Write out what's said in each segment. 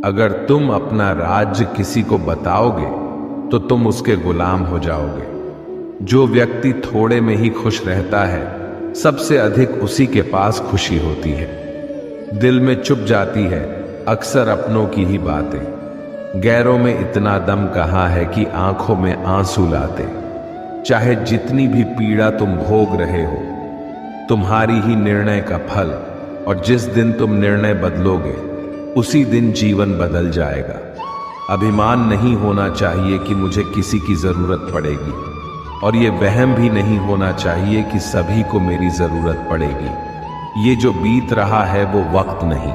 अगर तुम अपना राज्य किसी को बताओगे तो तुम उसके गुलाम हो जाओगे। जो व्यक्ति थोड़े में ही खुश रहता है, सबसे अधिक उसी के पास खुशी होती है। दिल में चुप जाती है अक्सर अपनों की ही बातें। गैरों में इतना दम कहाँ है कि आंखों में आंसू लाते। चाहे जितनी भी पीड़ा तुम भोग रहे हो, तुम्हारी ही निर्णय का फल, और जिस दिन तुम निर्णय बदलोगे उसी दिन जीवन बदल जाएगा। अभिमान नहीं होना चाहिए कि मुझे किसी की जरूरत पड़ेगी, और ये वहम भी नहीं होना चाहिए कि सभी को मेरी जरूरत पड़ेगी। ये जो बीत रहा है वो वक्त नहीं।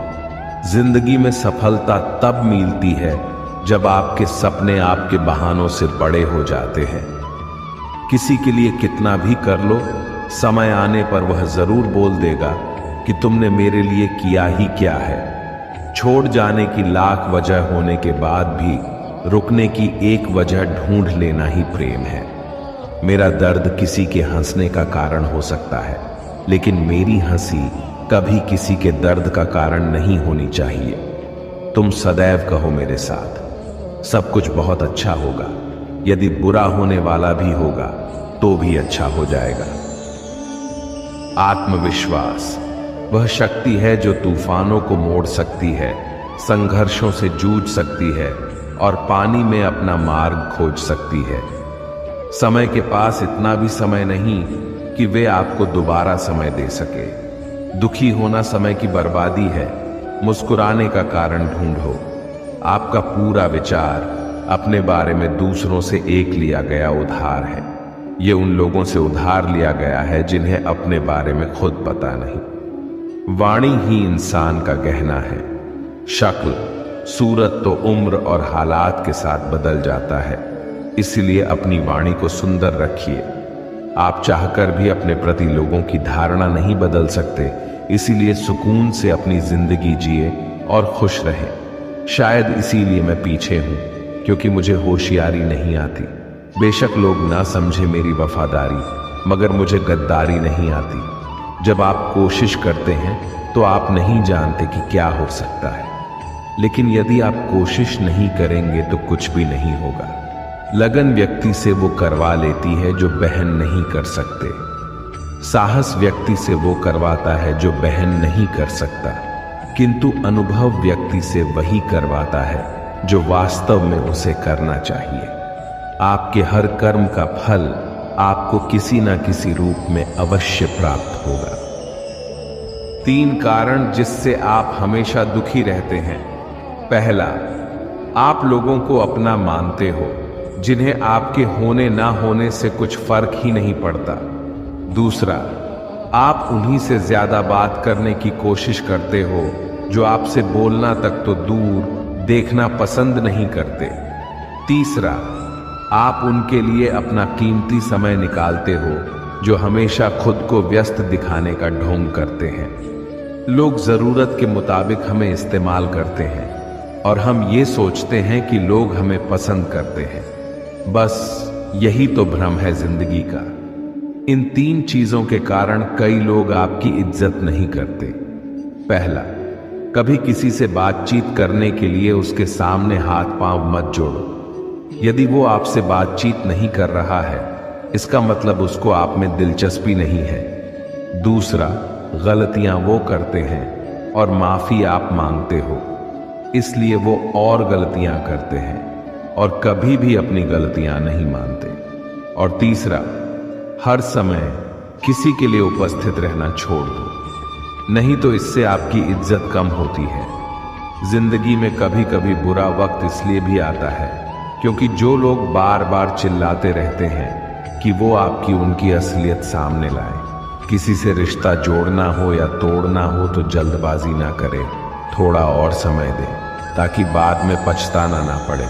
जिंदगी में सफलता तब मिलती है जब आपके सपने आपके बहानों से बड़े हो जाते हैं। किसी के लिए कितना भी कर लो, समय आने पर वह जरूर बोल देगा कि तुमने मेरे लिए किया ही क्या है। छोड़ जाने की लाख वजह होने के बाद भी रुकने की एक वजह ढूंढ लेना ही प्रेम है। मेरा दर्द किसी के हंसने का कारण हो सकता है, लेकिन मेरी हंसी कभी किसी के दर्द का कारण नहीं होनी चाहिए। तुम सदैव कहो मेरे साथ, सब कुछ बहुत अच्छा होगा। यदि बुरा होने वाला भी होगा तो भी अच्छा हो जाएगा। आत्मविश्वास वह शक्ति है जो तूफानों को मोड़ सकती है, संघर्षों से जूझ सकती है और पानी में अपना मार्ग खोज सकती है। समय के पास इतना भी समय नहीं कि वे आपको दोबारा समय दे सके। दुखी होना समय की बर्बादी है, मुस्कुराने का कारण ढूंढो। आपका पूरा विचार अपने बारे में दूसरों से एक लिया गया उधार है। ये उन लोगों से उधार लिया गया है जिन्हें अपने बारे में खुद पता नहीं। वाणी ही इंसान का गहना है। शक्ल, सूरत तो उम्र और हालात के साथ बदल जाता है, इसलिए अपनी वाणी को सुंदर रखिए। आप चाहकर भी अपने प्रति लोगों की धारणा नहीं बदल सकते, इसीलिए सुकून से अपनी जिंदगी जिए और खुश रहें। शायद इसीलिए मैं पीछे हूं, क्योंकि मुझे होशियारी नहीं आती। बेशक लोग ना समझे मेरी वफादारी, मगर मुझे गद्दारी नहीं आती। जब आप कोशिश करते हैं तो आप नहीं जानते कि क्या हो सकता है, लेकिन यदि आप कोशिश नहीं करेंगे तो कुछ भी नहीं होगा। लगन व्यक्ति से वो करवा लेती है जो बहन नहीं कर सकते। साहस व्यक्ति से वो करवाता है जो बहन नहीं कर सकता, किंतु अनुभव व्यक्ति से वही करवाता है जो वास्तव में उसे करना चाहिए। आपके हर कर्म का फल आपको किसी न किसी रूप में अवश्य प्राप्त होगा। 3 कारण जिससे आप हमेशा दुखी रहते हैं। पहला, आप लोगों को अपना मानते हो, जिन्हें आपके होने ना होने से कुछ फर्क ही नहीं पड़ता। दूसरा, आप उन्हीं से ज्यादा बात करने की कोशिश करते हो जो आपसे बोलना तक तो दूर देखना पसंद नहीं करते। तीसरा, आप उनके लिए अपना कीमती समय निकालते हो जो हमेशा खुद को व्यस्त दिखाने का ढोंग करते हैं। लोग जरूरत के मुताबिक हमें इस्तेमाल करते हैं और हम ये सोचते हैं कि लोग हमें पसंद करते हैं। बस यही तो भ्रम है जिंदगी का। इन 3 चीजों के कारण कई लोग आपकी इज्जत नहीं करते। पहला, कभी किसी से बातचीत करने के लिए उसके सामने हाथ पांव मत जोड़ो। यदि वो आपसे बातचीत नहीं कर रहा है, इसका मतलब उसको आप में दिलचस्पी नहीं है। दूसरा, गलतियां वो करते हैं और माफी आप मांगते हो, इसलिए वो और गलतियां करते हैं और कभी भी अपनी गलतियां नहीं मानते। और तीसरा, हर समय किसी के लिए उपस्थित रहना छोड़ दो, नहीं तो इससे आपकी इज्जत कम होती है। जिंदगी में कभी कभी बुरा वक्त इसलिए भी आता है क्योंकि जो लोग बार बार चिल्लाते रहते हैं कि वो आपकी उनकी असलियत सामने लाए। किसी से रिश्ता जोड़ना हो या तोड़ना हो तो जल्दबाजी ना करें, थोड़ा और समय दें ताकि बाद में पछताना ना पड़े।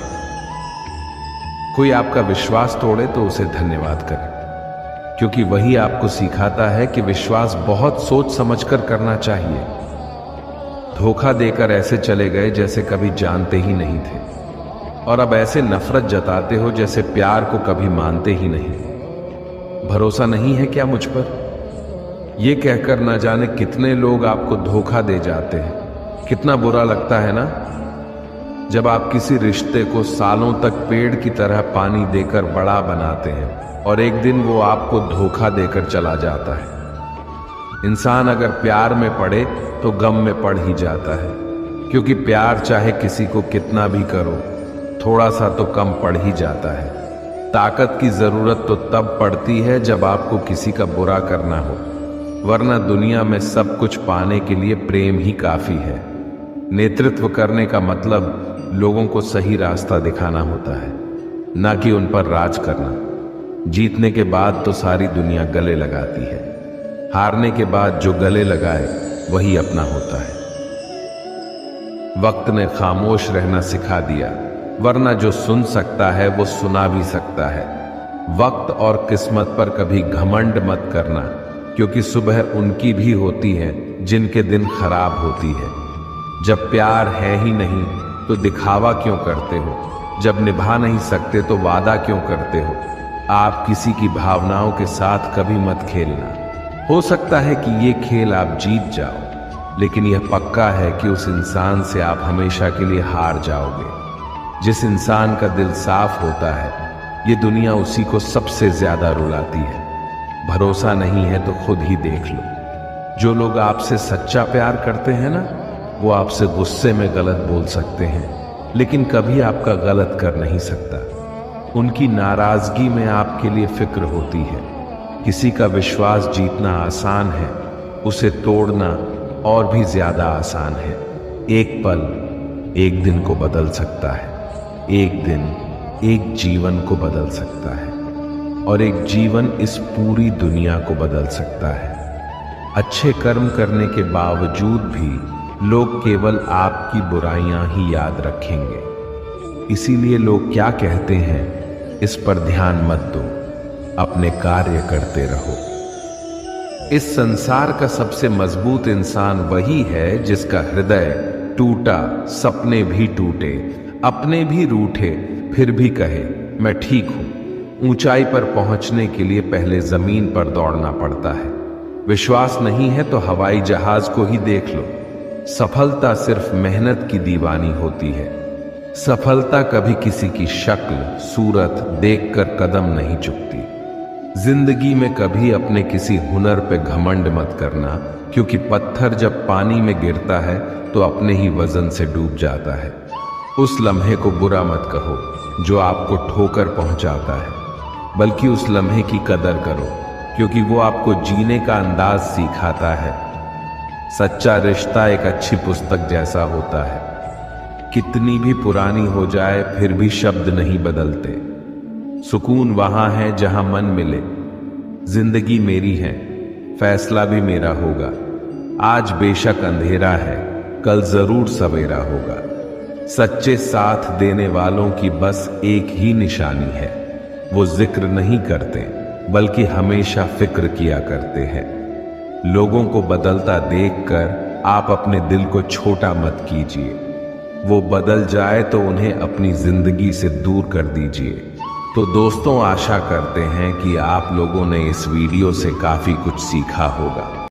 कोई आपका विश्वास तोड़े तो उसे धन्यवाद करें, क्योंकि वही आपको सिखाता है कि विश्वास बहुत सोच समझकर करना चाहिए। धोखा देकर ऐसे चले गए जैसे कभी जानते ही नहीं थे, और अब ऐसे नफरत जताते हो जैसे प्यार को कभी मानते ही नहीं। भरोसा नहीं है क्या मुझ पर? ये कहकर ना जाने कितने लोग आपको धोखा दे जाते हैं। कितना बुरा लगता है ना? जब आप किसी रिश्ते को सालों तक पेड़ की तरह पानी देकर बड़ा बनाते हैं और एक दिन वो आपको धोखा देकर चला जाता है। इंसान अगर प्यार में पड़े तो गम में पड़ ही जाता है, क्योंकि प्यार चाहे किसी को कितना भी करो, थोड़ा सा तो कम पड़ ही जाता है। ताकत की जरूरत तो तब पड़ती है जब आपको किसी का बुरा करना हो, वरना दुनिया में सब कुछ पाने के लिए प्रेम ही काफी है। नेतृत्व करने का मतलब लोगों को सही रास्ता दिखाना होता है, ना कि उन पर राज करना। जीतने के बाद तो सारी दुनिया गले लगाती है, हारने के बाद जो गले लगाए वही अपना होता है। वक्त ने खामोश रहना सिखा दिया, वरना जो सुन सकता है वो सुना भी सकता है। वक्त और किस्मत पर कभी घमंड मत करना, क्योंकि सुबह उनकी भी होती है जिनके दिन खराब होती है। जब प्यार है ही नहीं तो दिखावा क्यों करते हो? जब निभा नहीं सकते तो वादा क्यों करते हो? आप किसी की भावनाओं के साथ कभी मत खेलना। हो सकता है कि ये खेल आप जीत जाओ, लेकिन यह पक्का है कि उस इंसान से आप हमेशा के लिए हार जाओगे। जिस इंसान का दिल साफ होता है, ये दुनिया उसी को सबसे ज्यादा रुलाती है। भरोसा नहीं है तो खुद ही देख लो। जो लोग आपसे सच्चा प्यार करते हैं ना, वो आपसे गुस्से में गलत बोल सकते हैं, लेकिन कभी आपका गलत कर नहीं सकता। उनकी नाराजगी में आपके लिए फिक्र होती है। किसी का विश्वास जीतना आसान है, उसे तोड़ना और भी ज्यादा आसान है। एक पल एक दिन को बदल सकता है, एक दिन एक जीवन को बदल सकता है, और एक जीवन इस पूरी दुनिया को बदल सकता है। अच्छे कर्म करने के बावजूद भी लोग केवल आपकी बुराइयां ही याद रखेंगे। इसीलिए लोग क्या कहते हैं, इस पर ध्यान मत दो, अपने कार्य करते रहो। इस संसार का सबसे मजबूत इंसान वही है जिसका हृदय टूटा, सपने भी टूटे, अपने भी रूठे, फिर भी कहे मैं ठीक हूं। ऊंचाई पर पहुंचने के लिए पहले जमीन पर दौड़ना पड़ता है। विश्वास नहीं है तो हवाई जहाज को ही देख लो। सफलता सिर्फ मेहनत की दीवानी होती है। सफलता कभी किसी की शक्ल सूरत देखकर कदम नहीं चुकती। जिंदगी में कभी अपने किसी हुनर पे घमंड मत करना, क्योंकि पत्थर जब पानी में गिरता है तो अपने ही वजन से डूब जाता है। उस लम्हे को बुरा मत कहो जो आपको ठोकर पहुंचाता है, बल्कि उस लम्हे की कदर करो, क्योंकि वो आपको जीने का अंदाज सिखाता है। सच्चा रिश्ता एक अच्छी पुस्तक जैसा होता है, कितनी भी पुरानी हो जाए फिर भी शब्द नहीं बदलते। सुकून वहां है जहां मन मिले। जिंदगी मेरी है, फैसला भी मेरा होगा। आज बेशक अंधेरा है, कल जरूर सवेरा होगा। सच्चे साथ देने वालों की बस एक ही निशानी है, वो जिक्र नहीं करते बल्कि हमेशा फिक्र किया करते हैं। लोगों को बदलता देखकर आप अपने दिल को छोटा मत कीजिए। वो बदल जाए तो उन्हें अपनी जिंदगी से दूर कर दीजिए। तो दोस्तों, आशा करते हैं कि आप लोगों ने इस वीडियो से काफी कुछ सीखा होगा।